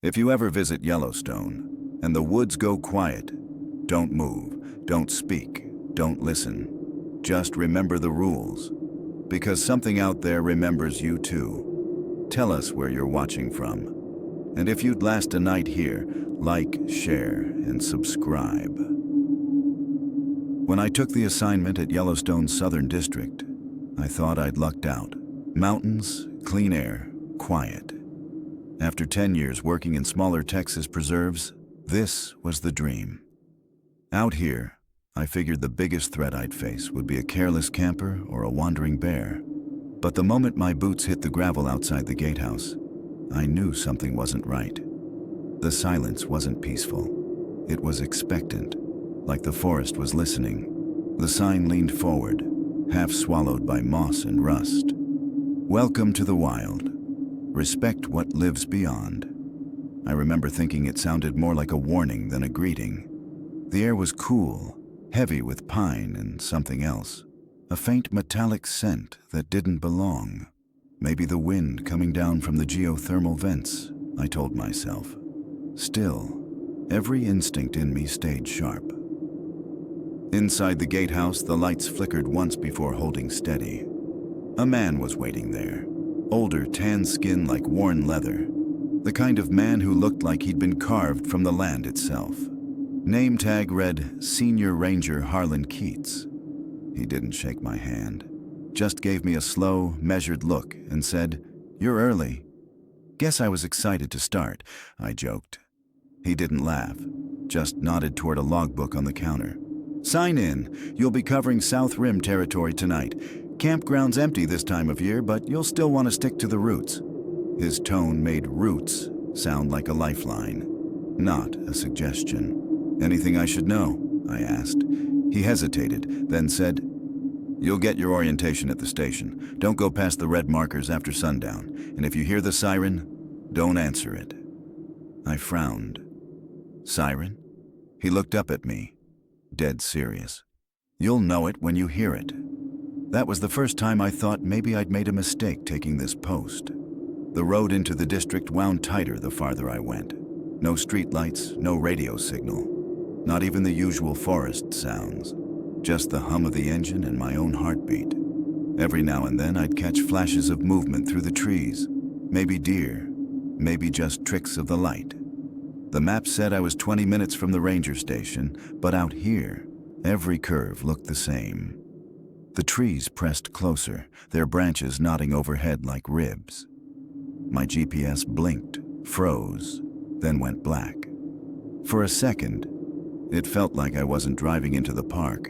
If you ever visit Yellowstone and the woods go quiet, don't move, don't speak, don't listen. Just remember the rules, because something out there remembers you too. Tell us where you're watching from. And if you'd last a night here, like, share, and subscribe. When I took the assignment at Yellowstone's Southern District, I thought I'd lucked out. Mountains, clean air, quiet. After 10 years working in smaller Texas preserves, this was the dream. Out here, I figured the biggest threat I'd face would be a careless camper or a wandering bear. But the moment my boots hit the gravel outside the gatehouse, I knew something wasn't right. The silence wasn't peaceful. It was expectant, like the forest was listening. The sign leaned forward, half swallowed by moss and rust. Welcome to the wild. Respect what lives beyond. I remember thinking it sounded more like a warning than a greeting. The air was cool, heavy with pine and something else. A faint metallic scent that didn't belong. Maybe the wind coming down from the geothermal vents, I told myself. Still, every instinct in me stayed sharp. Inside the gatehouse, the lights flickered once before holding steady. A man was waiting there. Older, tan skin like worn leather. The kind of man who looked like he'd been carved from the land itself. Name tag read, Senior Ranger Harlan Keats. He didn't shake my hand, just gave me a slow, measured look and said, "You're early." Guess I was excited to start, I joked. He didn't laugh, just nodded toward a logbook on the counter. "Sign in. You'll be covering South Rim territory tonight. Campground's empty this time of year, but you'll still want to stick to the roots." His tone made roots sound like a lifeline, not a suggestion. "Anything I should know?" I asked. He hesitated, then said, "You'll get your orientation at the station. Don't go past the red markers after sundown, and if you hear the siren, don't answer it." I frowned. "Siren?" He looked up at me, dead serious. "You'll know it when you hear it." That was the first time I thought maybe I'd made a mistake taking this post. The road into the district wound tighter the farther I went. No streetlights, no radio signal. Not even the usual forest sounds. Just the hum of the engine and my own heartbeat. Every now and then I'd catch flashes of movement through the trees. Maybe deer, maybe just tricks of the light. The map said I was 20 minutes from the ranger station, but out here, every curve looked the same. The trees pressed closer, their branches nodding overhead like ribs. My GPS blinked, froze, then went black. For a second, it felt like I wasn't driving into the park,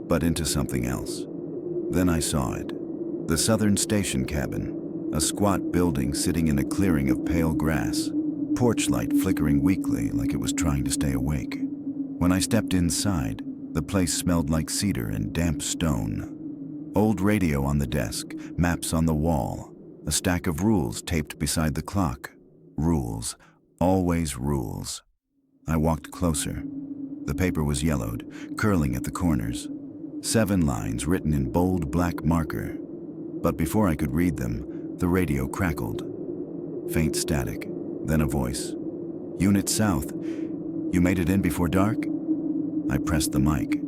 but into something else. Then I saw it. The Southern Station cabin, a squat building sitting in a clearing of pale grass, porch light flickering weakly like it was trying to stay awake. When I stepped inside, the place smelled like cedar and damp stone. Old radio on the desk, maps on the wall, a stack of rules taped beside the clock. Rules, always rules. I walked closer. The paper was yellowed, curling at the corners. 7 lines written in bold black marker. But before I could read them, the radio crackled. Faint static, then a voice. "Unit South, you made it in before dark?" I pressed the mic.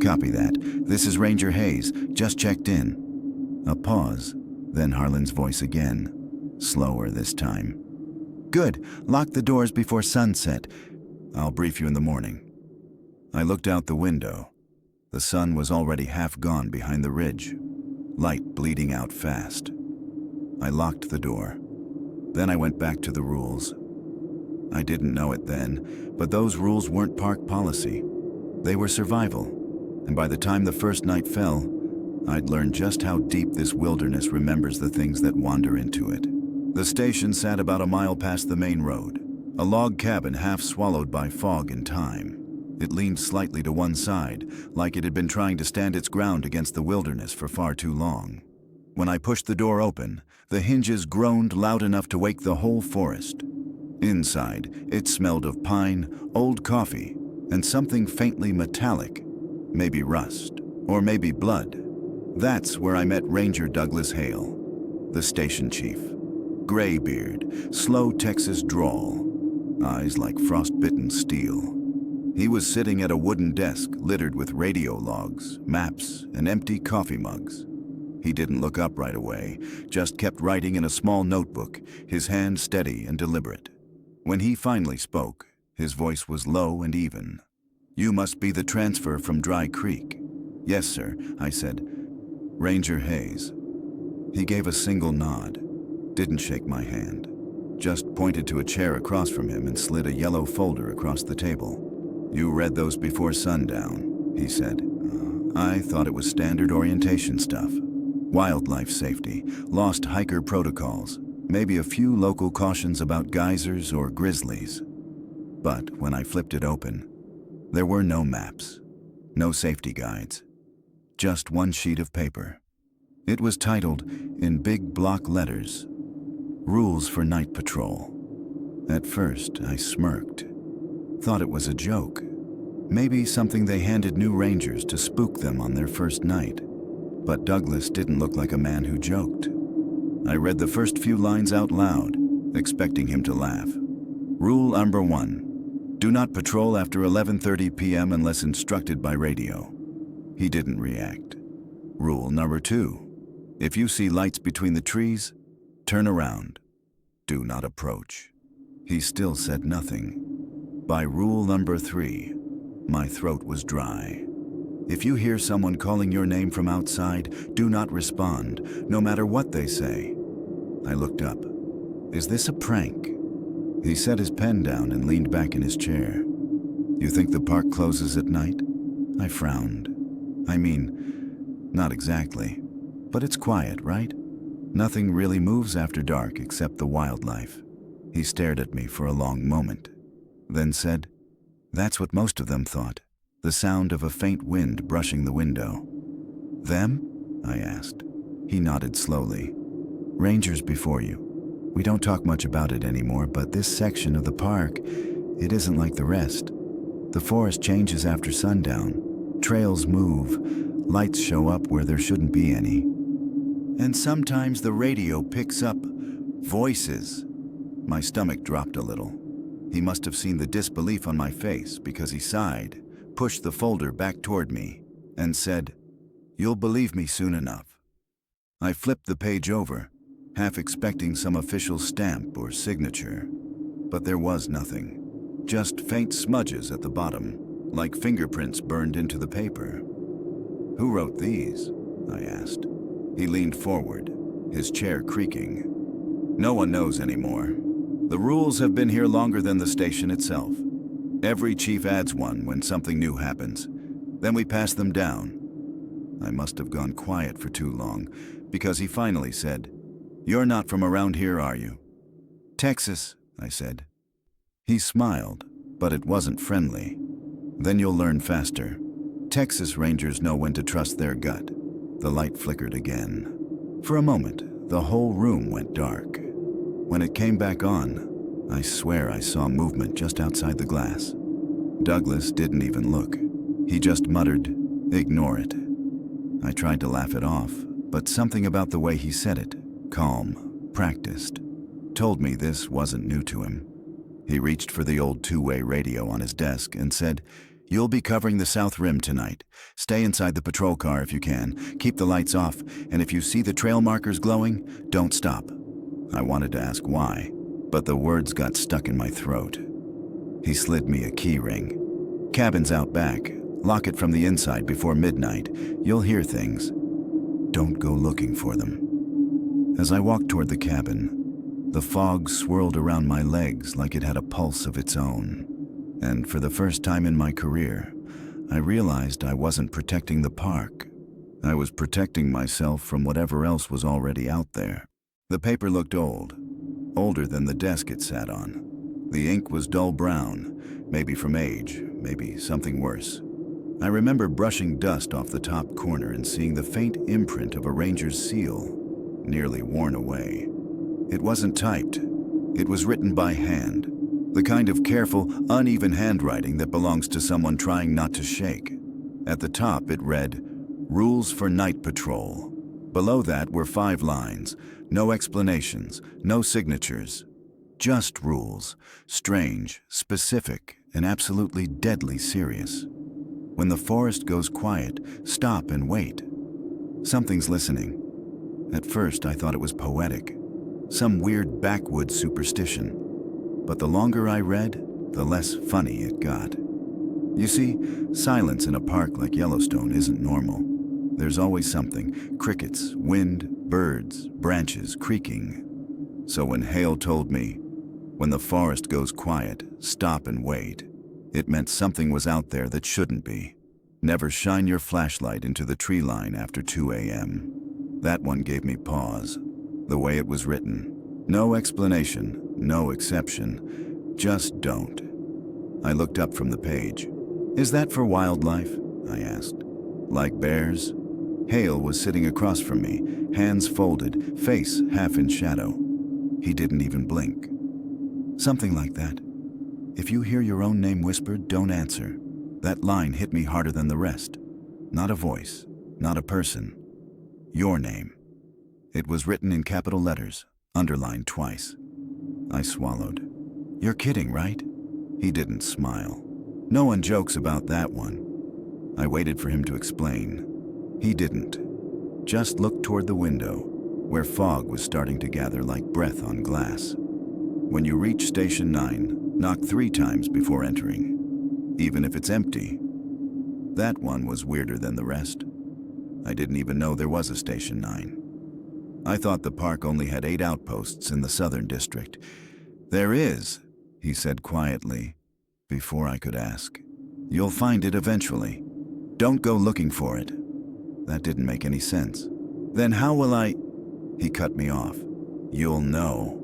"Copy that. This is Ranger Hayes. Just checked in." A pause, then Harlan's voice again. Slower this time. "Good. Lock the doors before sunset. I'll brief you in the morning." I looked out the window. The sun was already half gone behind the ridge, light bleeding out fast. I locked the door. Then I went back to the rules. I didn't know it then, but those rules weren't park policy. They were survival. And by the time the first night fell, I'd learned just how deep this wilderness remembers the things that wander into it. The station sat about a mile past the main road, a log cabin half swallowed by fog and time. It leaned slightly to one side, like it had been trying to stand its ground against the wilderness for far too long. When I pushed the door open, the hinges groaned loud enough to wake the whole forest. Inside, it smelled of pine, old coffee, and something faintly metallic. Maybe rust, or maybe blood. That's where I met Ranger Douglas Hale, the station chief. Gray beard, slow Texas drawl. eyes like frostbitten steel. He was sitting at a wooden desk littered with radio logs, maps, and empty coffee mugs. He didn't look up right away, just kept writing in a small notebook, his hand steady and deliberate. When he finally spoke, his voice was low and even. "You must be the transfer from Dry Creek." "Yes, sir," I said. "Ranger Hayes." He gave a single nod, didn't shake my hand, just pointed to a chair across from him and slid a yellow folder across the table. "You read those before sundown," he said. I thought it was standard orientation stuff. Wildlife safety, lost hiker protocols, maybe a few local cautions about geysers or grizzlies. But when I flipped it open, there were no maps, no safety guides, just one sheet of paper. It was titled, in big block letters, "Rules for Night Patrol." At first, I smirked. Thought it was a joke. Maybe something they handed new rangers to spook them on their first night. But Douglas didn't look like a man who joked. I read the first few lines out loud, expecting him to laugh. "Rule number 1. Do not patrol after 11:30 p.m. unless instructed by radio." He didn't react. "Rule number 2. If you see lights between the trees, turn around. Do not approach." He still said nothing. By rule number 3, my throat was dry. If you hear someone calling your name from outside, do not respond, no matter what they say. I looked up. Is this a prank? He set his pen down and leaned back in his chair. "You think the park closes at night?" I frowned. "I mean, not exactly. But it's quiet, right? Nothing really moves after dark except the wildlife." He stared at me for a long moment, then said, "That's what most of them thought. The sound of a faint wind brushing the window." "Them?" I asked. He nodded slowly. "Rangers before you. We don't talk much about it anymore, but this section of the park, it isn't like the rest. The forest changes after sundown. Trails move. Lights show up where there shouldn't be any. And sometimes the radio picks up voices." My stomach dropped a little. He must have seen the disbelief on my face because he sighed, pushed the folder back toward me, and said, "You'll believe me soon enough." I flipped the page over, half expecting some official stamp or signature. But there was nothing, just faint smudges at the bottom, like fingerprints burned into the paper. "Who wrote these?" I asked. He leaned forward, his chair creaking. "No one knows anymore. The rules have been here longer than the station itself. Every chief adds one when something new happens. Then we pass them down." I must have gone quiet for too long, because he finally said, "You're not from around here, are you?" "Texas," I said. He smiled, but it wasn't friendly. "Then you'll learn faster. Texas Rangers know when to trust their gut." The light flickered again. For a moment, the whole room went dark. When it came back on, I swear I saw movement just outside the glass. Douglas didn't even look. He just muttered, "Ignore it." I tried to laugh it off, but something about the way he said it, calm, practiced, told me this wasn't new to him. He reached for the old two-way radio on his desk and said, "You'll be covering the South Rim tonight. Stay inside the patrol car if you can. Keep the lights off, and if you see the trail markers glowing, don't stop." I wanted to ask why, but the words got stuck in my throat. He slid me a key ring. "Cabin's out back. Lock it from the inside before midnight. You'll hear things. Don't go looking for them." As I walked toward the cabin, the fog swirled around my legs like it had a pulse of its own. And for the first time in my career, I realized I wasn't protecting the park. I was protecting myself from whatever else was already out there. The paper looked old, older than the desk it sat on. The ink was dull brown, maybe from age, maybe something worse. I remember brushing dust off the top corner and seeing the faint imprint of a ranger's seal, nearly worn away. It wasn't typed. It was written by hand. The kind of careful, uneven handwriting that belongs to someone trying not to shake. At the top it read, "Rules for Night Patrol." Below that were 5 lines, no explanations, no signatures. Just rules, strange, specific, and absolutely deadly serious. When the forest goes quiet, stop and wait. Something's listening. At first, I thought it was poetic, some weird backwoods superstition. But the longer I read, the less funny it got. You see, silence in a park like Yellowstone isn't normal. There's always something: crickets, wind, birds, branches creaking. So when Hale told me, "When the forest goes quiet, stop and wait," it meant something was out there that shouldn't be. Never shine your flashlight into the tree line after 2 a.m. That one gave me pause. The way it was written. No explanation, no exception. Just don't. I looked up from the page. "Is that for wildlife?" I asked. "Like bears?" Hale was sitting across from me, hands folded, face half in shadow. He didn't even blink. "Something like that. If you hear your own name whispered, don't answer." That line hit me harder than the rest. Not a voice, not a person. Your name. It was written in capital letters, underlined twice. I swallowed. "You're kidding, right?" He didn't smile. "No one jokes about that one." I waited for him to explain. He didn't. Just looked toward the window, where fog was starting to gather like breath on glass. "When you reach Station 9, knock 3 times before entering, even if it's empty." That one was weirder than the rest. I didn't even know there was a Station 9. I thought the park only had 8 outposts in the southern district. "There is," he said quietly, before I could ask. "You'll find it eventually. Don't go looking for it." That didn't make any sense. "Then how will I—" He cut me off. "You'll know.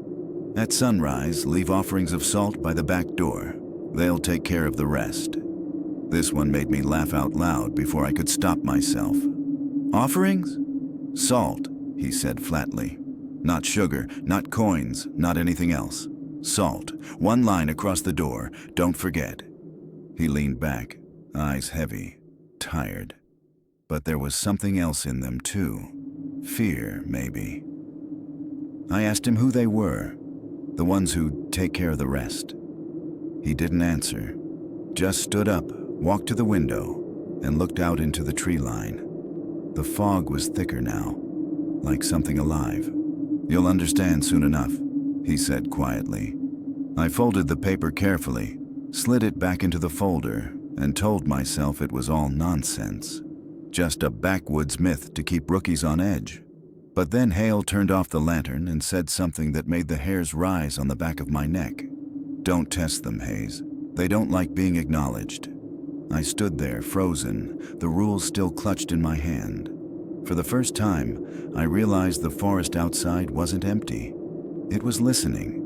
At sunrise, leave offerings of salt by the back door. They'll take care of the rest." This one made me laugh out loud before I could stop myself. "Offerings?" "Salt," he said flatly. "Not sugar, not coins, not anything else. Salt. 1 line across the door. Don't forget." He leaned back, eyes heavy, tired. But there was something else in them too. Fear, maybe. I asked him who they were, the ones who take care of the rest. He didn't answer, just stood up, walked to the window, and looked out into the tree line. The fog was thicker now, like something alive. "You'll understand soon enough," he said quietly. I folded the paper carefully, slid it back into the folder, and told myself it was all nonsense. Just a backwoods myth to keep rookies on edge. But then Hale turned off the lantern and said something that made the hairs rise on the back of my neck. "Don't test them, Hayes. They don't like being acknowledged." I stood there, frozen, the rules still clutched in my hand. For the first time, I realized the forest outside wasn't empty. It was listening.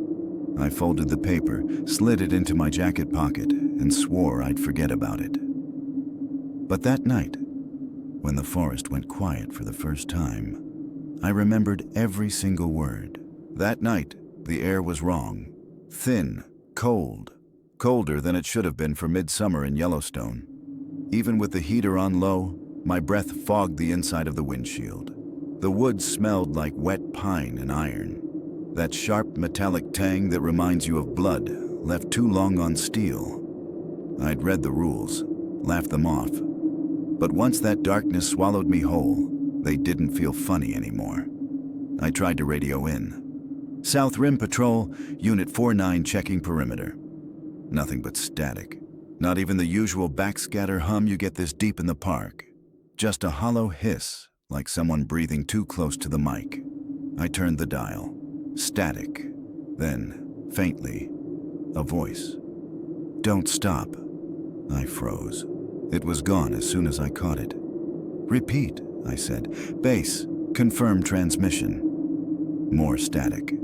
I folded the paper, slid it into my jacket pocket, and swore I'd forget about it. But that night, when the forest went quiet for the first time, I remembered every single word. That night, the air was wrong. Thin, cold, colder than it should have been for midsummer in Yellowstone. Even with the heater on low, my breath fogged the inside of the windshield. The woods smelled like wet pine and iron. That sharp metallic tang that reminds you of blood, left too long on steel. I'd read the rules, laughed them off. But once that darkness swallowed me whole, they didn't feel funny anymore. I tried to radio in. "South Rim Patrol, Unit 49 checking perimeter." Nothing but static. Not even the usual backscatter hum you get this deep in the park. Just a hollow hiss, like someone breathing too close to the mic. I turned the dial. Static. Then, faintly, a voice. "Don't stop." I froze. It was gone as soon as I caught it. "Repeat," I said. "Base, confirm transmission." More static.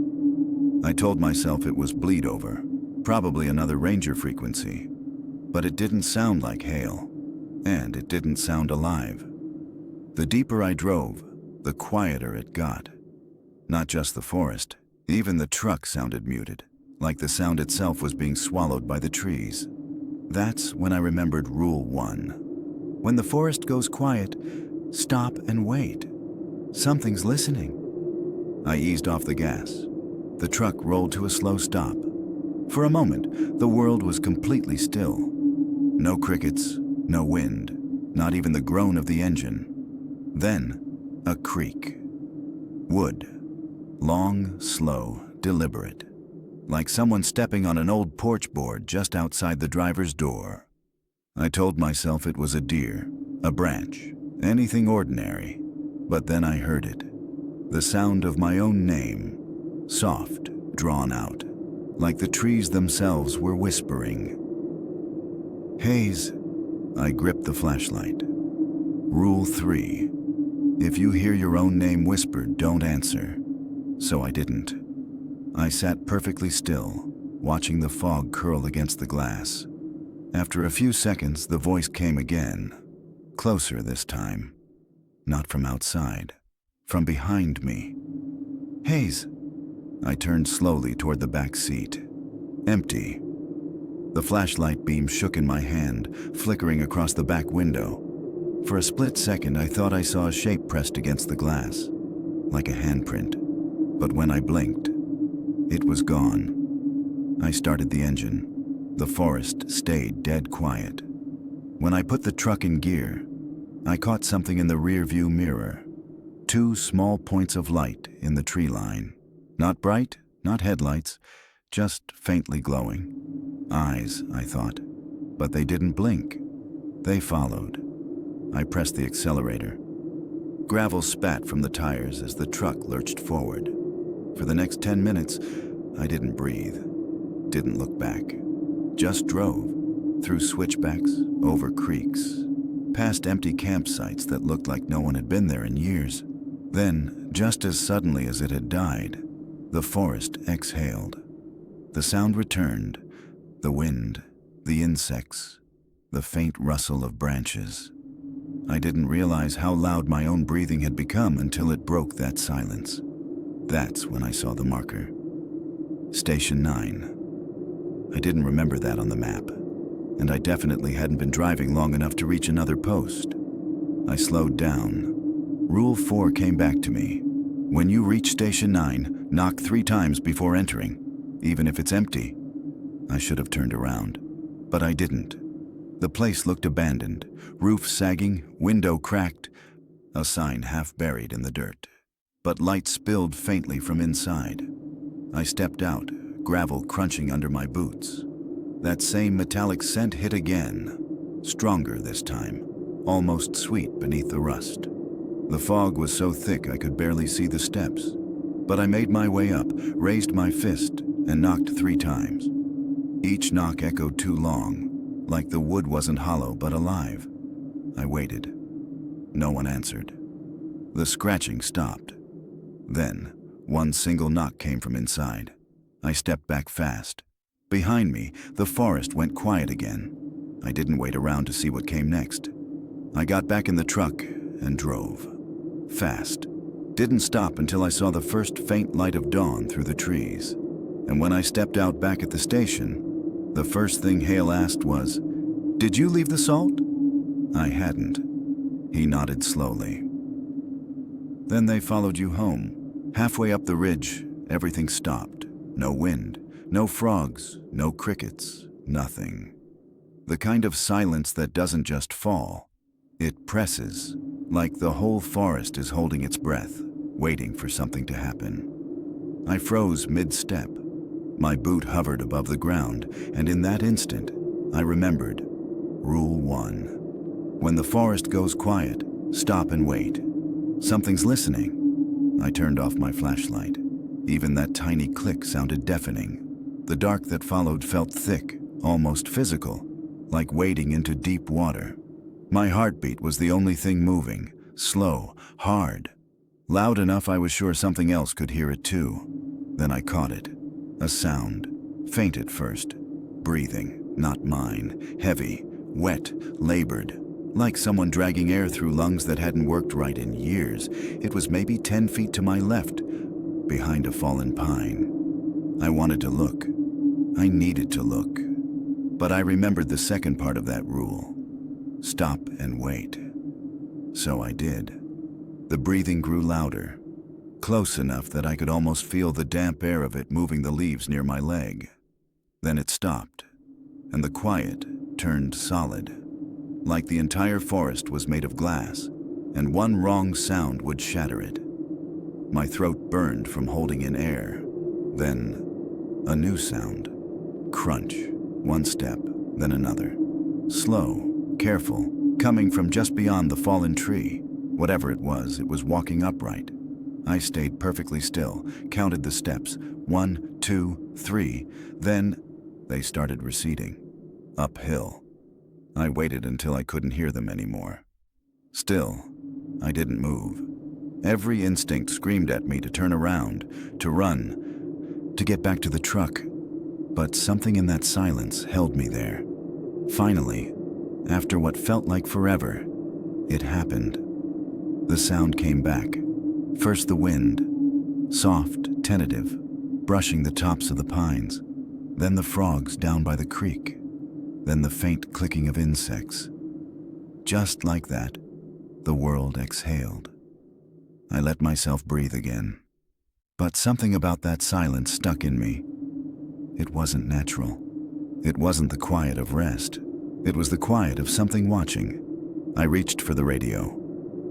I told myself it was bleed over, probably another ranger frequency. But it didn't sound like Hale, and it didn't sound alive. The deeper I drove, the quieter it got. Not just the forest, even the truck sounded muted, like the sound itself was being swallowed by the trees. That's when I remembered Rule 1. When the forest goes quiet, stop and wait. Something's listening. I eased off the gas. The truck rolled to a slow stop. For a moment, the world was completely still. No crickets, no wind, not even the groan of the engine. Then, a creak. Wood. Long, slow, deliberate. Like someone stepping on an old porch board just outside the driver's door. I told myself it was a deer, a branch, anything ordinary. But then I heard it. The sound of my own name. Soft, drawn out. Like the trees themselves were whispering. Hayes. I gripped the flashlight. Rule 3. If you hear your own name whispered, don't answer. So I didn't. I sat perfectly still, watching the fog curl against the glass. After a few seconds, the voice came again. Closer this time. Not from outside. From behind me. Hayes. I turned slowly toward the back seat. Empty. The flashlight beam shook in my hand, flickering across the back window. For a split second, I thought I saw a shape pressed against the glass, like a handprint. But when I blinked, it was gone. I started the engine. The forest stayed dead quiet. When I put the truck in gear, I caught something in the rear-view mirror. 2 small points of light in the tree line. Not bright, not headlights, just faintly glowing. Eyes, I thought. But they didn't blink. They followed. I pressed the accelerator. Gravel spat from the tires as the truck lurched forward. For the next 10 minutes, I didn't breathe, didn't look back. Just drove, through switchbacks, over creeks, past empty campsites that looked like no one had been there in years. Then, just as suddenly as it had died, the forest exhaled. The sound returned, the wind, the insects, the faint rustle of branches. I didn't realize how loud my own breathing had become until it broke that silence. That's when I saw the marker. Station 9. I didn't remember that on the map, and I definitely hadn't been driving long enough to reach another post. I slowed down. Rule 4 came back to me. When you reach Station 9, knock 3 times before entering, even if it's empty. I should have turned around, but I didn't. The place looked abandoned, roof sagging, window cracked, a sign half buried in the dirt. But light spilled faintly from inside. I stepped out, gravel crunching under my boots. That same metallic scent hit again, stronger this time, almost sweet beneath the rust. The fog was so thick I could barely see the steps, but I made my way up, raised my fist, and knocked 3 times. Each knock echoed too long, like the wood wasn't hollow but alive. I waited. No one answered. The scratching stopped. Then, one single knock came from inside. I stepped back fast. Behind me, the forest went quiet again. I didn't wait around to see what came next. I got back in the truck and drove. Fast. Didn't stop until I saw the first faint light of dawn through the trees. And when I stepped out back at the station, the first thing Hale asked was, "Did you leave the salt?" I hadn't. He nodded slowly. Then they followed you home. Halfway up the ridge, everything stopped. No wind, no frogs, no crickets, nothing. The kind of silence that doesn't just fall. It presses, like the whole forest is holding its breath, waiting for something to happen. I froze mid-step. My boot hovered above the ground, and in that instant, I remembered. Rule 1. When the forest goes quiet, stop and wait. Something's listening. I turned off my flashlight. Even that tiny click sounded deafening. The dark that followed felt thick, almost physical, like wading into deep water. My heartbeat was the only thing moving, slow, hard. Loud enough I was sure something else could hear it too. Then I caught it. A sound, faint at first. Breathing, not mine, heavy, wet, labored. Like someone dragging air through lungs that hadn't worked right in years. It was maybe 10 feet to my left, behind a fallen pine. I wanted to look. I needed to look. But I remembered the second part of that rule. Stop and wait. So I did. The breathing grew louder, close enough that I could almost feel the damp air of it moving the leaves near my leg. Then it stopped, and the quiet turned solid, like the entire forest was made of glass, and one wrong sound would shatter it. My throat burned from holding in air. Then, a new sound. Crunch. One step, then another. Slow, careful, coming from just beyond the fallen tree. Whatever it was walking upright. I stayed perfectly still, counted the steps. 1, 2, 3. Then, they started receding. Uphill. I waited until I couldn't hear them anymore. Still, I didn't move. Every instinct screamed at me to turn around, to run, to get back to the truck. But something in that silence held me there. Finally, after what felt like forever, it happened. The sound came back. First the wind, soft, tentative, brushing the tops of the pines. Then the frogs down by the creek. Then the faint clicking of insects. Just like that, the world exhaled. I let myself breathe again. But something about that silence stuck in me. It wasn't natural. It wasn't the quiet of rest. It was the quiet of something watching. I reached for the radio.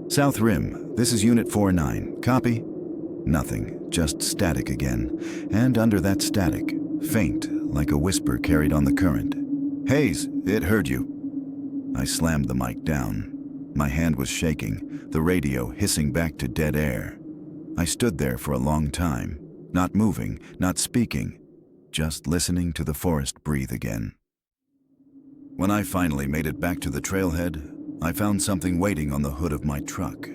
South Rim, this is Unit 49. Copy? Nothing, just static again. And under that static, faint, like a whisper carried on the current. Hayes, it heard you. I slammed the mic down. My hand was shaking, the radio hissing back to dead air. I stood there for a long time, not moving, not speaking, just listening to the forest breathe again. When I finally made it back to the trailhead, I found something waiting on the hood of my truck.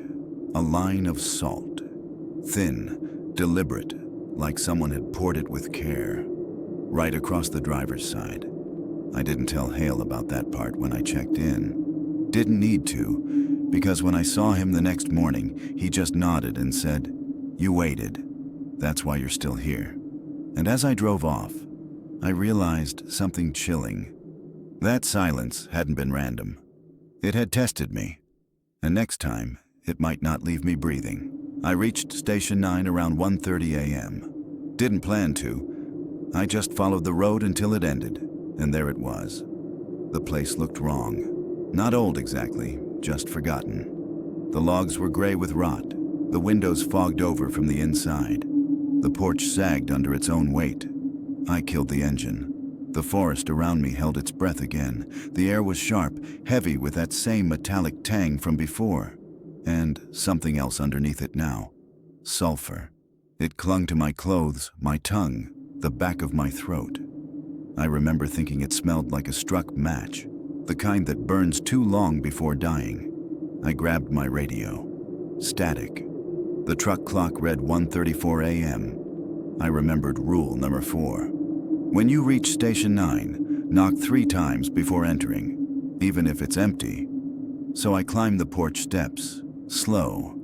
A line of salt. Thin, deliberate, like someone had poured it with care. Right across the driver's side. I didn't tell Hale about that part when I checked in. Didn't need to, because when I saw him the next morning, he just nodded and said, "You waited. That's why you're still here." And as I drove off, I realized something chilling. That silence hadn't been random. It had tested me. And next time, it might not leave me breathing. I reached Station 9 around 1:30 a.m. Didn't plan to. I just followed the road until it ended, and there it was. The place looked wrong. Not old exactly, just forgotten. The logs were gray with rot, the windows fogged over from the inside. The porch sagged under its own weight. I killed the engine. The forest around me held its breath again. The air was sharp, heavy with that same metallic tang from before. And something else underneath it now. Sulfur. It clung to my clothes, my tongue, the back of my throat. I remember thinking it smelled like a struck match, the kind that burns too long before dying. I grabbed my radio. Static. The truck clock read 1:34 a.m. I remembered rule number 4. When you reach Station 9, knock 3 times before entering, even if it's empty. So I climbed the porch steps, slow,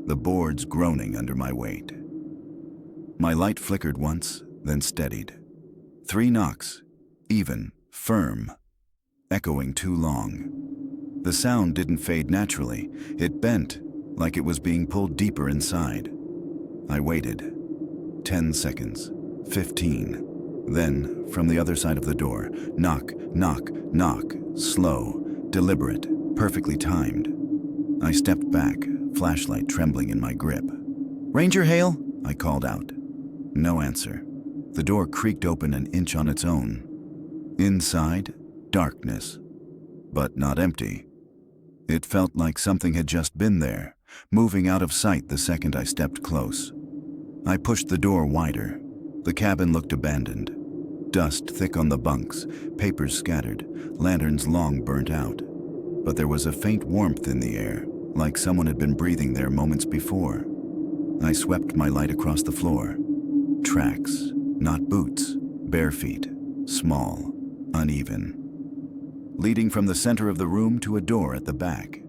the boards groaning under my weight. My light flickered once, then steadied. 3 knocks, even, firm, echoing too long. The sound didn't fade naturally. It bent, like it was being pulled deeper inside. I waited. 10 seconds. 15. Then, from the other side of the door, knock, knock, knock, slow, deliberate, perfectly timed. I stepped back, flashlight trembling in my grip. "Ranger Hale?" I called out. No answer. The door creaked open an inch on its own. Inside, darkness, but not empty. It felt like something had just been there, moving out of sight the second I stepped close. I pushed the door wider. The cabin looked abandoned. Dust thick on the bunks, papers scattered, lanterns long burnt out. But there was a faint warmth in the air, like someone had been breathing there moments before. I swept my light across the floor. Tracks, not boots, bare feet, small, uneven. Leading from the center of the room to a door at the back.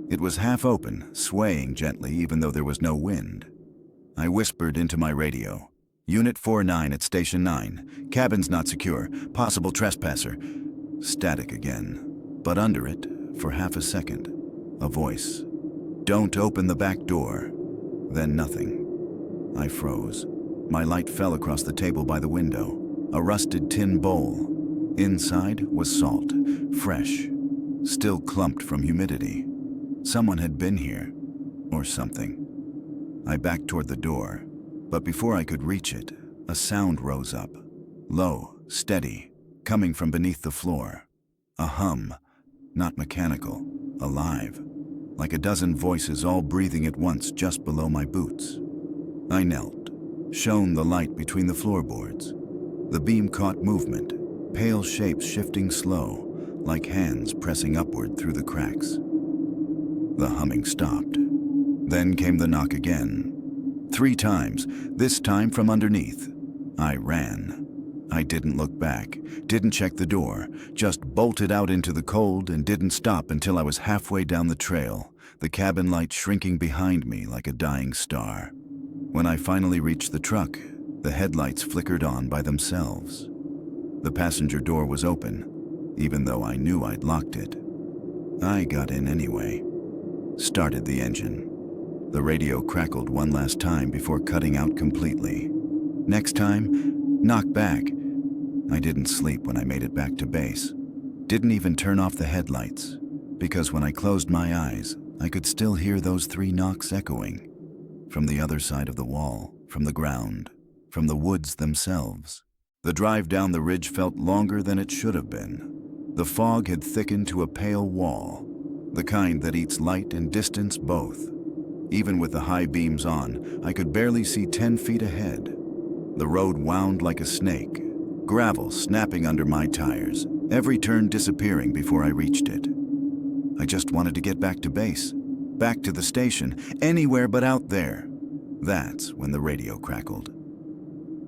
It was half open, swaying gently even though there was no wind. I whispered into my radio. "Unit 49 at Station 9. Cabin's not secure. Possible trespasser." Static again. But under it, for half a second, a voice. "Don't open the back door." Then nothing. I froze. My light fell across the table by the window. A rusted tin bowl. Inside was salt, fresh, still clumped from humidity. Someone had been here, or something. I backed toward the door, but before I could reach it, a sound rose up. Low, steady, coming from beneath the floor. A hum, not mechanical, alive, like a dozen voices all breathing at once just below my boots. I knelt, shone the light between the floorboards. The beam caught movement, pale shapes shifting slow, like hands pressing upward through the cracks. The humming stopped. Then came the knock again. 3 times, this time from underneath. I ran. I didn't look back, didn't check the door, just bolted out into the cold and didn't stop until I was halfway down the trail, the cabin light shrinking behind me like a dying star. When I finally reached the truck, the headlights flickered on by themselves. The passenger door was open, even though I knew I'd locked it. I got in anyway. Started the engine. The radio crackled one last time before cutting out completely. Next time, knock back. I didn't sleep when I made it back to base. Didn't even turn off the headlights, because when I closed my eyes, I could still hear those 3 knocks echoing. From the other side of the wall, from the ground, from the woods themselves. The drive down the ridge felt longer than it should have been. The fog had thickened to a pale wall, the kind that eats light and distance both. Even with the high beams on, I could barely see 10 feet ahead. The road wound like a snake, gravel snapping under my tires, every turn disappearing before I reached it. I just wanted to get back to base, back to the station, anywhere but out there. That's when the radio crackled.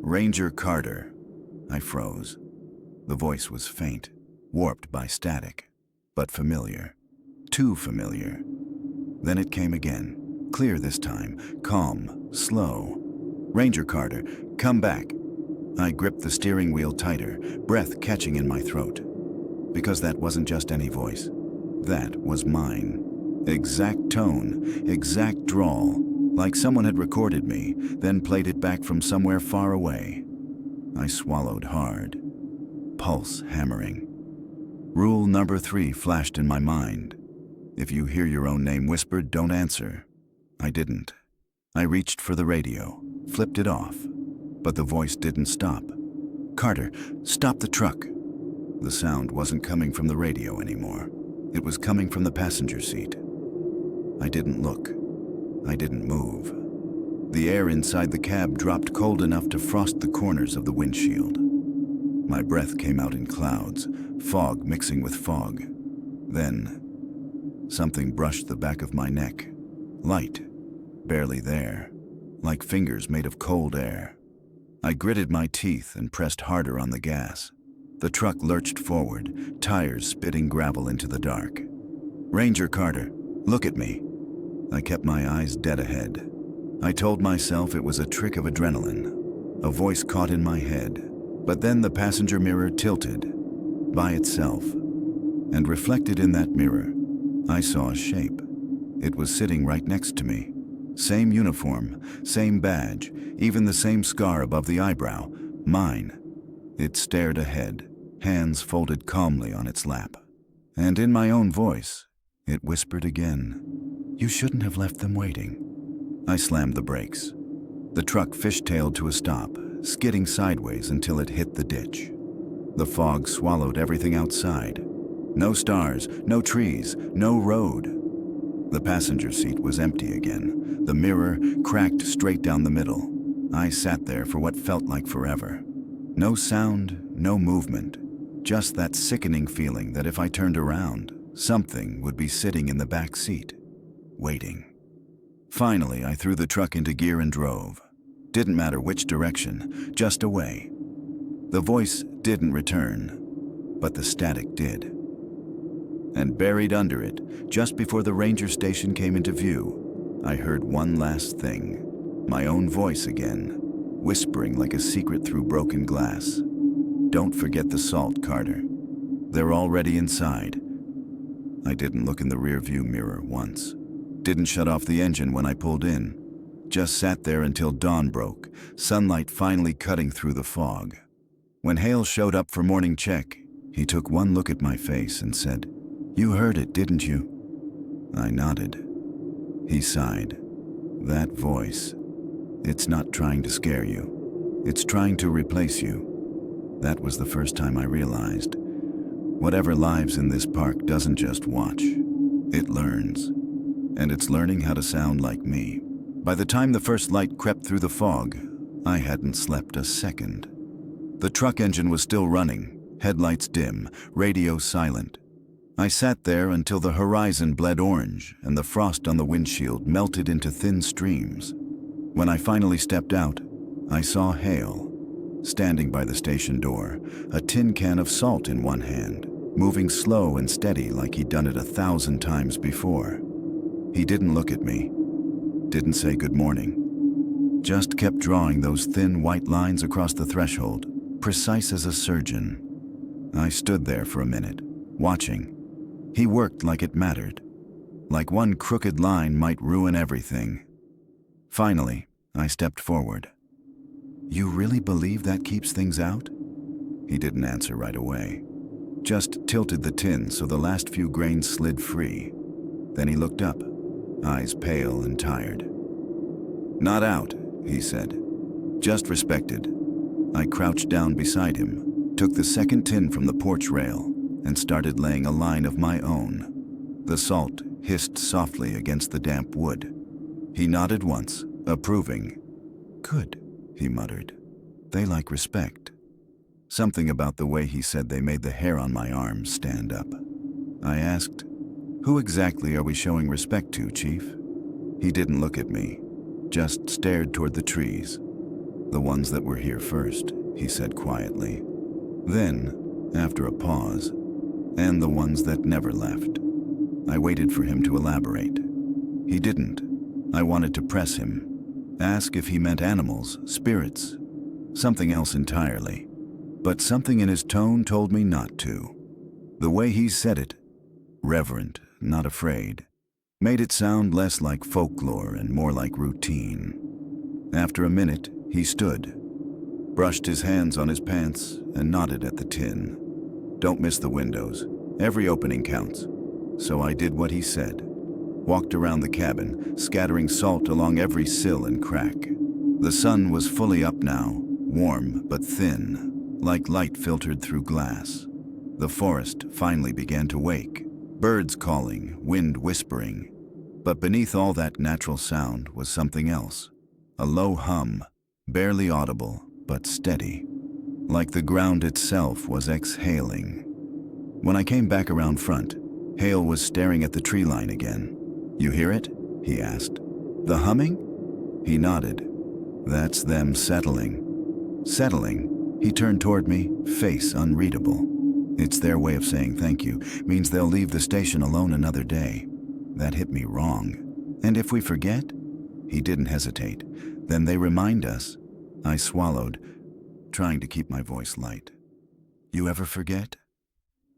Ranger Carter. I froze. The voice was faint, warped by static, but familiar. Too familiar. Then it came again. Clear this time, calm, slow. Ranger Carter, come back. I gripped the steering wheel tighter, breath catching in my throat. Because that wasn't just any voice. That was mine. Exact tone, exact drawl, like someone had recorded me, then played it back from somewhere far away. I swallowed hard, pulse hammering. Rule number 3 flashed in my mind. If you hear your own name whispered, don't answer. I didn't. I reached for the radio, flipped it off, but the voice didn't stop. Carter, stop the truck. The sound wasn't coming from the radio anymore. It was coming from the passenger seat. I didn't look. I didn't move. The air inside the cab dropped cold enough to frost the corners of the windshield. My breath came out in clouds, fog mixing with fog. Then, something brushed the back of my neck. Light. Barely there, like fingers made of cold air. I gritted my teeth and pressed harder on the gas. The truck lurched forward, tires spitting gravel into the dark. Ranger Carter, look at me. I kept my eyes dead ahead. I told myself it was a trick of adrenaline. A voice caught in my head, but then the passenger mirror tilted by itself. And reflected in that mirror, I saw a shape. It was sitting right next to me. Same uniform, same badge, even the same scar above the eyebrow. Mine. It stared ahead, hands folded calmly on its lap. And in my own voice, it whispered again, "You shouldn't have left them waiting." I slammed the brakes. The truck fishtailed to a stop, skidding sideways until it hit the ditch. The fog swallowed everything outside. No stars, no trees, no road. The passenger seat was empty again, the mirror cracked straight down the middle. I sat there for what felt like forever. No sound, no movement, just that sickening feeling that if I turned around, something would be sitting in the back seat, waiting. Finally, I threw the truck into gear and drove. Didn't matter which direction, just away. The voice didn't return, but the static did. And buried under it, just before the ranger station came into view, I heard one last thing. My own voice again, whispering like a secret through broken glass. "Don't forget the salt, Carter. They're already inside." I didn't look in the rear view mirror once. Didn't shut off the engine when I pulled in. Just sat there until dawn broke, sunlight finally cutting through the fog. When Hale showed up for morning check, he took one look at my face and said, "You heard it, didn't you?" I nodded. He sighed. "That voice, it's not trying to scare you. It's trying to replace you." That was the first time I realized, whatever lives in this park doesn't just watch, it learns. And it's learning how to sound like me. By the time the first light crept through the fog, I hadn't slept a second. The truck engine was still running, headlights dim, radio silent. I sat there until the horizon bled orange and the frost on the windshield melted into thin streams. When I finally stepped out, I saw Hale, standing by the station door, a tin can of salt in one hand, moving slow and steady like he'd done it 1,000 times before. He didn't look at me, didn't say good morning, just kept drawing those thin white lines across the threshold, precise as a surgeon. I stood there for a minute, watching. He worked like it mattered, like one crooked line might ruin everything. Finally, I stepped forward. "You really believe that keeps things out?" He didn't answer right away, just tilted the tin so the last few grains slid free. Then he looked up, eyes pale and tired. "Not out," he said, "just respected." I crouched down beside him, took the second tin from the porch rail, and started laying a line of my own. The salt hissed softly against the damp wood. He nodded once, approving. "Good," he muttered. "They like respect." Something about the way he said they made the hair on my arms stand up. I asked, "Who exactly are we showing respect to, Chief?" He didn't look at me, just stared toward the trees. "The ones that were here first," he said quietly. Then, after a pause, "and the ones that never left." I waited for him to elaborate. He didn't. I wanted to press him, ask if he meant animals, spirits, something else entirely. But something in his tone told me not to. The way he said it, reverent, not afraid, made it sound less like folklore and more like routine. After a minute, he stood, brushed his hands on his pants, and nodded at the tin. "Don't miss the windows. Every opening counts." So I did what he said. Walked around the cabin, scattering salt along every sill and crack. The sun was fully up now, warm but thin, like light filtered through glass. The forest finally began to wake, birds calling, wind whispering. But beneath all that natural sound was something else, a low hum, barely audible but steady, like the ground itself was exhaling. When I came back around front, Hale was staring at the tree line again. "You hear it?" he asked. "The humming?" He nodded. "That's them settling." "Settling?" He turned toward me, face unreadable. "It's their way of saying thank you. Means they'll leave the station alone another day." That hit me wrong. "And if we forget?" He didn't hesitate. "Then they remind us." I swallowed, trying to keep my voice light. "You ever forget?"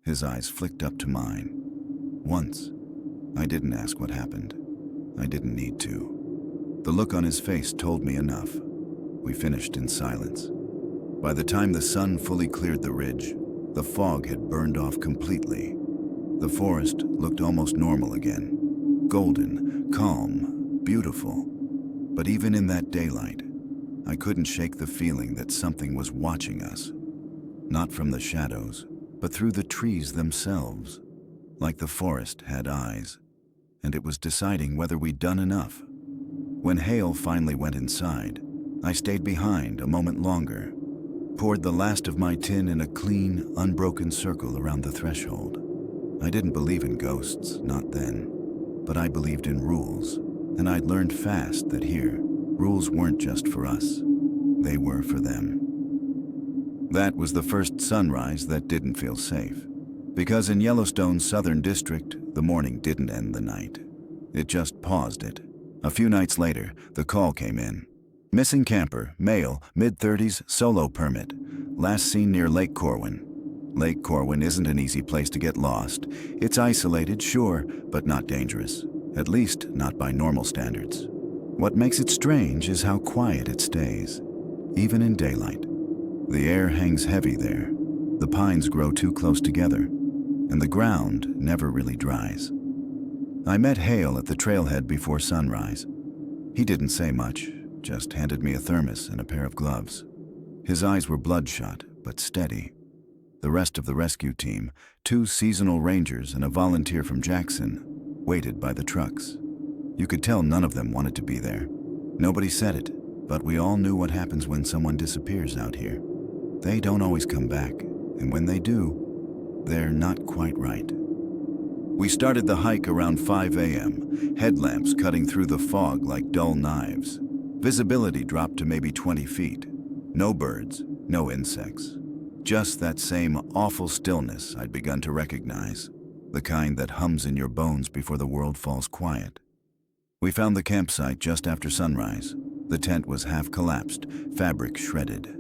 His eyes flicked up to mine. "Once." I didn't ask what happened. I didn't need to. The look on his face told me enough. We finished in silence. By the time the sun fully cleared the ridge, the fog had burned off completely. The forest looked almost normal again. Golden, calm, beautiful. But even in that daylight, I couldn't shake the feeling that something was watching us. Not from the shadows, but through the trees themselves. Like the forest had eyes, and it was deciding whether we'd done enough. When Hale finally went inside, I stayed behind a moment longer, poured the last of my tin in a clean, unbroken circle around the threshold. I didn't believe in ghosts, not then, but I believed in rules, and I'd learned fast that here, rules weren't just for us, they were for them. That was the first sunrise that didn't feel safe. Because in Yellowstone's southern district, the morning didn't end the night. It just paused it. A few nights later, the call came in. Missing camper, male, mid-30s, solo permit. Last seen near Lake Corwin. Lake Corwin isn't an easy place to get lost. It's isolated, sure, but not dangerous. At least, not by normal standards. What makes it strange is how quiet it stays, even in daylight. The air hangs heavy there. The pines grow too close together, and the ground never really dries. I met Hale at the trailhead before sunrise. He didn't say much, just handed me a thermos and a pair of gloves. His eyes were bloodshot, but steady. The rest of the rescue team, 2 seasonal rangers and a volunteer from Jackson, waited by the trucks. You could tell none of them wanted to be there. Nobody said it, but we all knew what happens when someone disappears out here. They don't always come back, and when they do, they're not quite right. We started the hike around 5 a.m., headlamps cutting through the fog like dull knives. Visibility dropped to maybe 20 feet. No birds, no insects. Just that same awful stillness I'd begun to recognize, the kind that hums in your bones before the world falls quiet. We found the campsite just after sunrise. The tent was half collapsed, fabric shredded.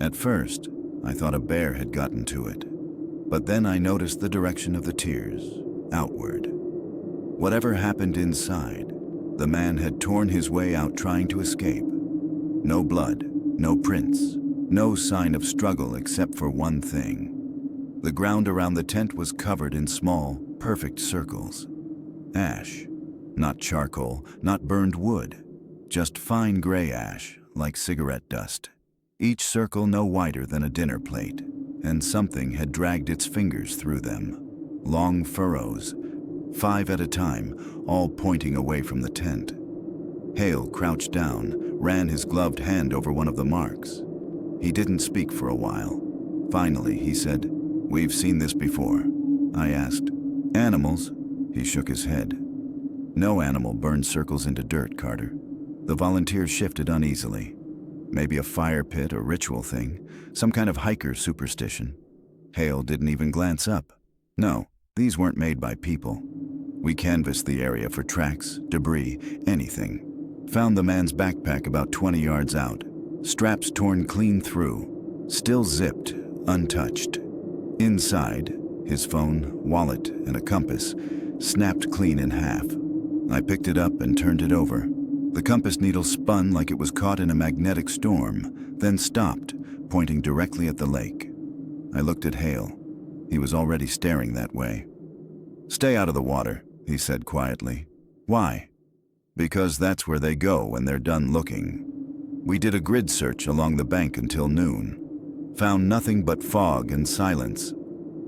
At first, I thought a bear had gotten to it. But then I noticed the direction of the tears, outward. Whatever happened inside, the man had torn his way out trying to escape. No blood, no prints, no sign of struggle except for one thing. The ground around the tent was covered in small, perfect circles. Ash. Not charcoal, not burned wood. Just fine gray ash, like cigarette dust. Each circle no wider than a dinner plate, and something had dragged its fingers through them. Long furrows, 5 at a time, all pointing away from the tent. Hale crouched down, ran his gloved hand over one of the marks. He didn't speak for a while. Finally, he said, "We've seen this before." I asked, "Animals?" He shook his head. "No animal burns circles into dirt, Carter." The volunteer shifted uneasily. Maybe a fire pit or ritual thing, some kind of hiker superstition. Hale didn't even glance up. No, these weren't made by people. We canvassed the area for tracks, debris, anything. Found the man's backpack about 20 yards out. Straps torn clean through, still zipped, untouched. Inside, his phone, wallet, and a compass, snapped clean in half. I picked it up and turned it over. The compass needle spun like it was caught in a magnetic storm, then stopped, pointing directly at the lake. I looked at Hale. He was already staring that way. "Stay out of the water," he said quietly. "Why?" "Because that's where they go when they're done looking." We did a grid search along the bank until noon. Found nothing but fog and silence.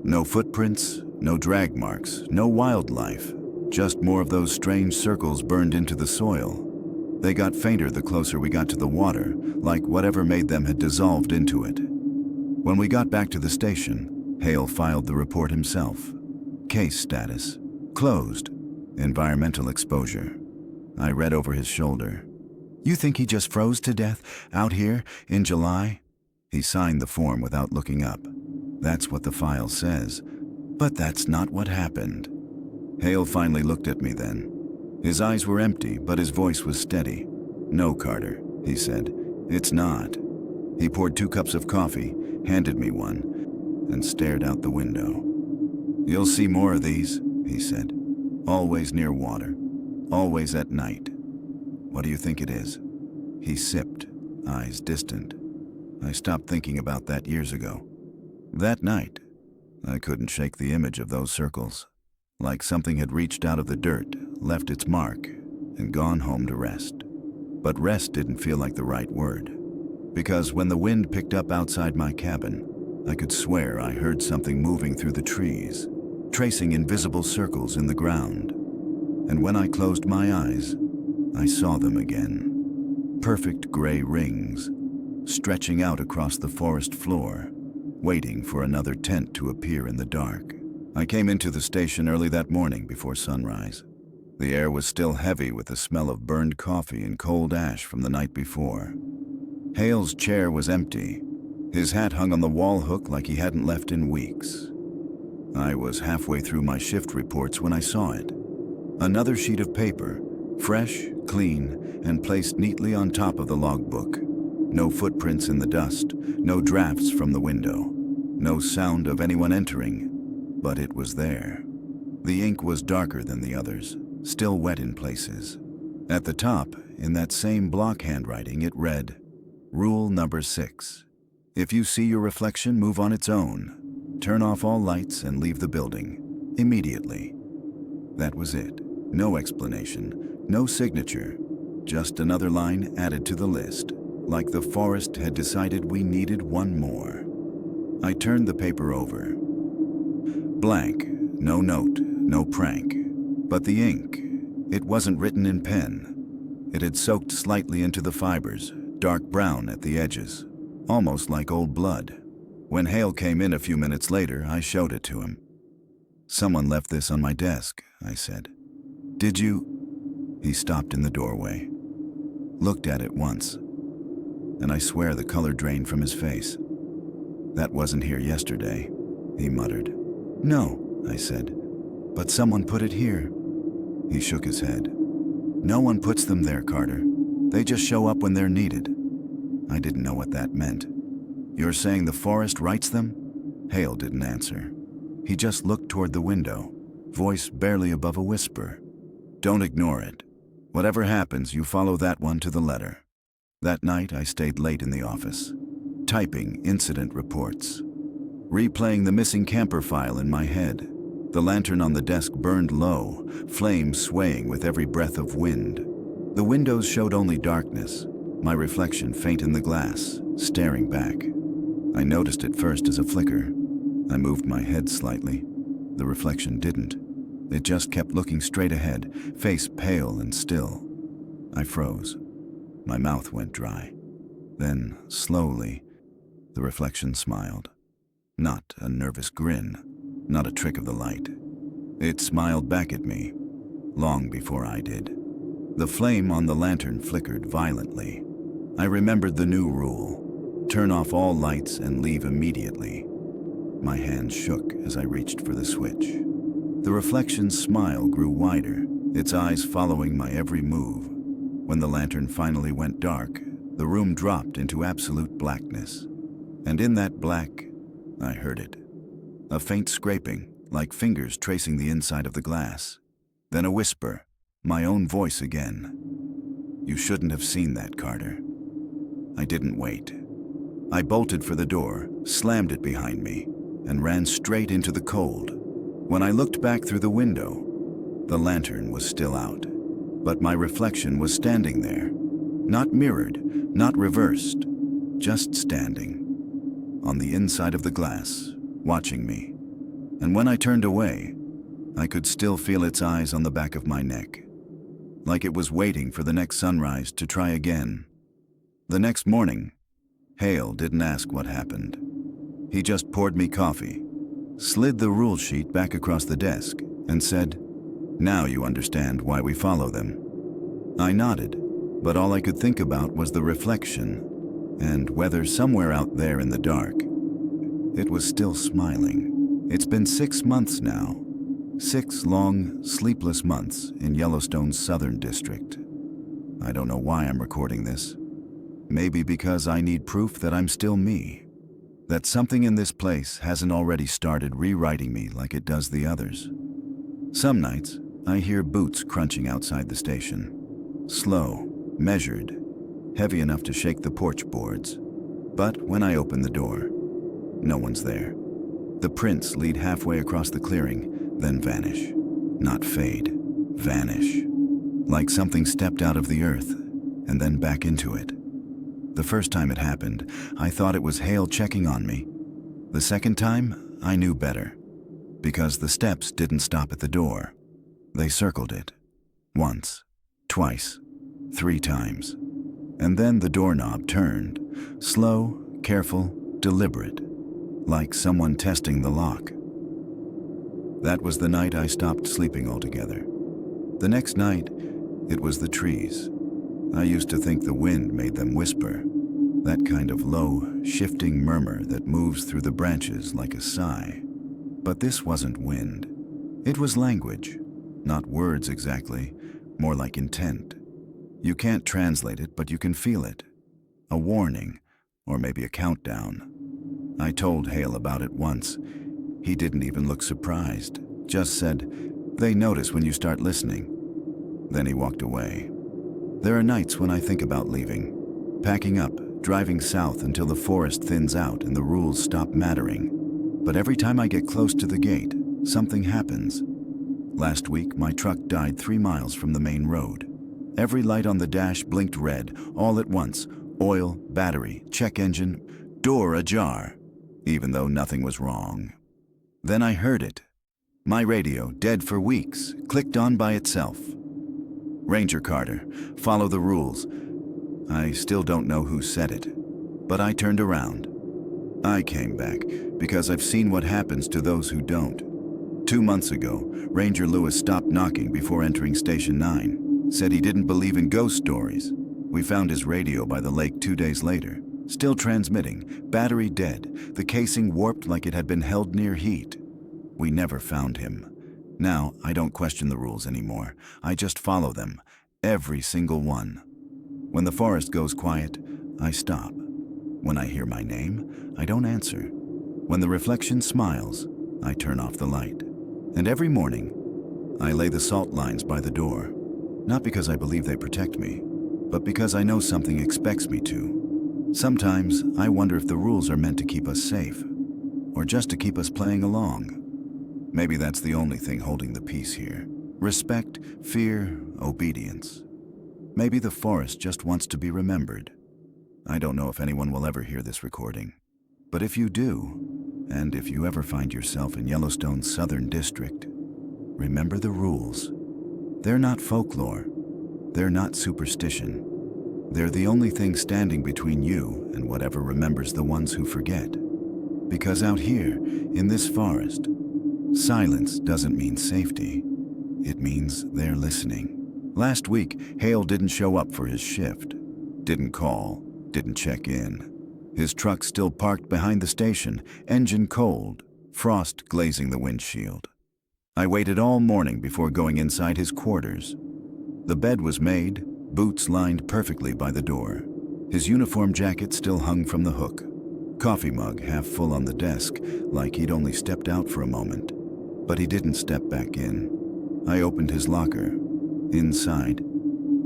No footprints, no drag marks, no wildlife. Just more of those strange circles burned into the soil. They got fainter the closer we got to the water, like whatever made them had dissolved into it. When we got back to the station, Hale filed the report himself. Case status: closed. Environmental exposure. I read over his shoulder. "You think he just froze to death out here in July?" He signed the form without looking up. "That's what the file says. But that's not what happened." Hale finally looked at me then. His eyes were empty, but his voice was steady. "No, Carter," he said. "It's not." He poured 2 cups of coffee, handed me one, and stared out the window. "You'll see more of these," he said. "Always near water. Always at night. What do you think it is?" He sipped, eyes distant. I stopped thinking about that years ago. That night, I couldn't shake the image of those circles. Like something had reached out of the dirt, left its mark, and gone home to rest. But rest didn't feel like the right word. Because when the wind picked up outside my cabin, I could swear I heard something moving through the trees, tracing invisible circles in the ground. And when I closed my eyes, I saw them again. Perfect gray rings, stretching out across the forest floor, waiting for another tent to appear in the dark. I came into the station early that morning before sunrise. The air was still heavy with the smell of burned coffee and cold ash from the night before. Hale's chair was empty. His hat hung on the wall hook like he hadn't left in weeks. I was halfway through my shift reports when I saw it. Another sheet of paper, fresh, clean, and placed neatly on top of the logbook. No footprints in the dust, no drafts from the window, no sound of anyone entering. But it was there. The ink was darker than the others, still wet in places. At the top, in that same block handwriting, it read, "Rule number 6. If you see your reflection move on its own, turn off all lights and leave the building immediately." That was it. No explanation, no signature, just another line added to the list, like the forest had decided we needed one more. I turned the paper over. Blank, no note, no prank. But the ink, it wasn't written in pen. It had soaked slightly into the fibers, dark brown at the edges, almost like old blood. When Hale came in a few minutes later, I showed it to him. "Someone left this on my desk," I said. "Did you?" He stopped in the doorway, looked at it once, and I swear the color drained from his face. "That wasn't here yesterday," he muttered. "No," I said, "but someone put it here." He shook his head. "No one puts them there, Carter. They just show up when they're needed." I didn't know what that meant. "You're saying the forest writes them?" Hale didn't answer. He just looked toward the window, voice barely above a whisper. "Don't ignore it. Whatever happens, you follow that one to the letter." That night, I stayed late in the office, typing incident reports, replaying the missing camper file in my head. The lantern on the desk burned low, flames swaying with every breath of wind. The windows showed only darkness, my reflection faint in the glass, staring back. I noticed it first as a flicker. I moved my head slightly. The reflection didn't. It just kept looking straight ahead, face pale and still. I froze. My mouth went dry. Then, slowly, the reflection smiled. Not a nervous grin, not a trick of the light. It smiled back at me, long before I did. The flame on the lantern flickered violently. I remembered the new rule: turn off all lights and leave immediately. My hands shook as I reached for the switch. The reflection's smile grew wider, its eyes following my every move. When the lantern finally went dark, the room dropped into absolute blackness. And in that black, I heard it. A faint scraping, like fingers tracing the inside of the glass. Then a whisper, my own voice again. "You shouldn't have seen that, Carter." I didn't wait. I bolted for the door, slammed it behind me, and ran straight into the cold. When I looked back through the window, the lantern was still out, but my reflection was standing there, not mirrored, not reversed, just standing, on the inside of the glass, watching me. And when I turned away, I could still feel its eyes on the back of my neck, like it was waiting for the next sunrise to try again. The next morning, Hale didn't ask what happened. He just poured me coffee, slid the rule sheet back across the desk, and said, "Now you understand why we follow them." I nodded, but all I could think about was the reflection, and whether somewhere out there in the dark, it was still smiling. It's been 6 months now. 6 long, sleepless months in Yellowstone's southern district. I don't know why I'm recording this. Maybe because I need proof that I'm still me, that something in this place hasn't already started rewriting me like it does the others. Some nights, I hear boots crunching outside the station. Slow, measured, heavy enough to shake the porch boards. But when I open the door, no one's there. The prints lead halfway across the clearing, then vanish. Not fade, vanish. Like something stepped out of the earth and then back into it. The first time it happened, I thought it was Hale checking on me. The second time, I knew better, because the steps didn't stop at the door. They circled it. Once, twice, 3 times. And then the doorknob turned, slow, careful, deliberate, like someone testing the lock. That was the night I stopped sleeping altogether. The next night, it was the trees. I used to think the wind made them whisper, that kind of low, shifting murmur that moves through the branches like a sigh. But this wasn't wind. It was language, not words exactly, more like intent. You can't translate it, but you can feel it. A warning, or maybe a countdown. I told Hale about it once. He didn't even look surprised, just said, "They notice when you start listening." Then he walked away. There are nights when I think about leaving, packing up, driving south until the forest thins out and the rules stop mattering. But every time I get close to the gate, something happens. Last week, my truck died 3 miles from the main road. Every light on the dash blinked red, all at once. Oil, battery, check engine, door ajar, even though nothing was wrong. Then I heard it. My radio, dead for weeks, clicked on by itself. Ranger Carter, follow the rules. I still don't know who said it, but I turned around. I came back because I've seen what happens to those who don't. 2 months ago, Ranger Lewis stopped knocking before entering Station 9. Said he didn't believe in ghost stories. We found his radio by the lake 2 days later. Still transmitting, battery dead, the casing warped like it had been held near heat. We never found him. Now, I don't question the rules anymore. I just follow them, every single one. When the forest goes quiet, I stop. When I hear my name, I don't answer. When the reflection smiles, I turn off the light. And every morning, I lay the salt lines by the door. Not because I believe they protect me, but because I know something expects me to. Sometimes, I wonder if the rules are meant to keep us safe, or just to keep us playing along. Maybe that's the only thing holding the peace here. Respect, fear, obedience. Maybe the forest just wants to be remembered. I don't know if anyone will ever hear this recording. But if you do, and if you ever find yourself in Yellowstone's southern district, remember the rules. They're not folklore. They're not superstition. They're the only thing standing between you and whatever remembers the ones who forget. Because out here, in this forest, silence doesn't mean safety. It means they're listening. Last week, Hale didn't show up for his shift. Didn't call, didn't check in. His truck still parked behind the station, engine cold, frost glazing the windshield. I waited all morning before going inside his quarters. The bed was made, boots lined perfectly by the door. His uniform jacket still hung from the hook. Coffee mug half full on the desk, like he'd only stepped out for a moment. But he didn't step back in. I opened his locker. Inside,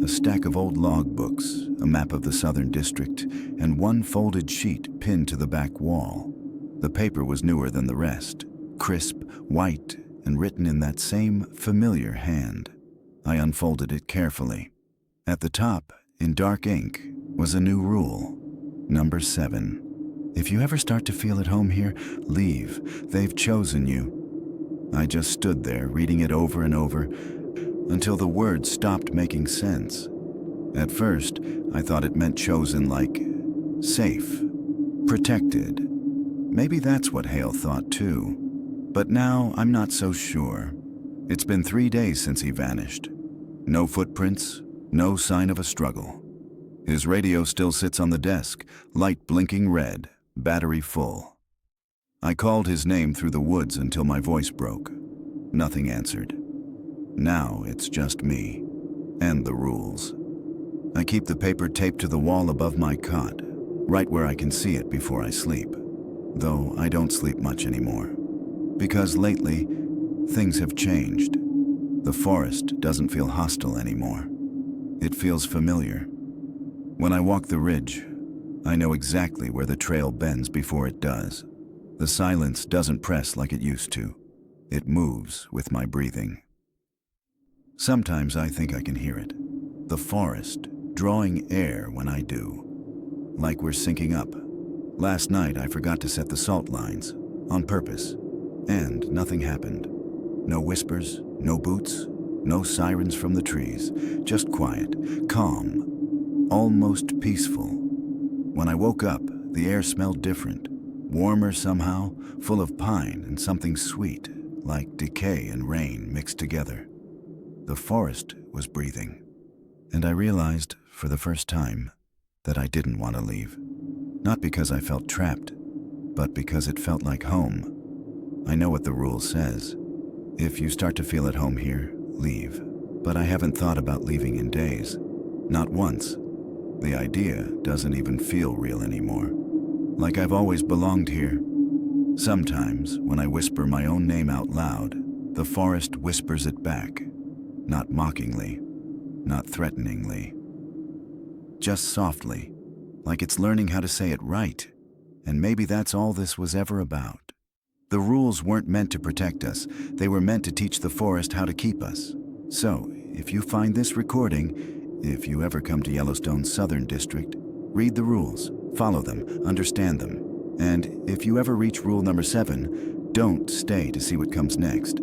a stack of old log books, a map of the Southern District, and one folded sheet pinned to the back wall. The paper was newer than the rest, crisp, white, and written in that same familiar hand. I unfolded it carefully. At the top, in dark ink, was a new rule. Number 7. If you ever start to feel at home here, leave. They've chosen you. I just stood there, reading it over and over, until the words stopped making sense. At first, I thought it meant chosen like safe, protected. Maybe that's what Hale thought too. But now I'm not so sure. It's been 3 days since he vanished. No footprints, no sign of a struggle. His radio still sits on the desk, light blinking red, battery full. I called his name through the woods until my voice broke. Nothing answered. Now it's just me and the rules. I keep the paper taped to the wall above my cot, right where I can see it before I sleep. Though I don't sleep much anymore. Because lately, things have changed. The forest doesn't feel hostile anymore. It feels familiar. When I walk the ridge, I know exactly where the trail bends before it does. The silence doesn't press like it used to. It moves with my breathing. Sometimes I think I can hear it. The forest, drawing air when I do. Like we're syncing up. Last night I forgot to set the salt lines, on purpose. And nothing happened. No whispers, no boots, no sirens from the trees. Just quiet, calm, almost peaceful. When I woke up, the air smelled different. Warmer somehow, full of pine and something sweet, like decay and rain mixed together. The forest was breathing. And I realized, for the first time, that I didn't want to leave. Not because I felt trapped, but because it felt like home. I know what the rule says. If you start to feel at home here, leave. But I haven't thought about leaving in days. Not once. The idea doesn't even feel real anymore. Like I've always belonged here. Sometimes, when I whisper my own name out loud, the forest whispers it back. Not mockingly, not threateningly, just softly, like it's learning how to say it right. And maybe that's all this was ever about. The rules weren't meant to protect us. They were meant to teach the forest how to keep us. So, if you find this recording, if you ever come to Yellowstone's Southern District, read the rules, follow them, understand them. And if you ever reach rule number 7, don't stay to see what comes next.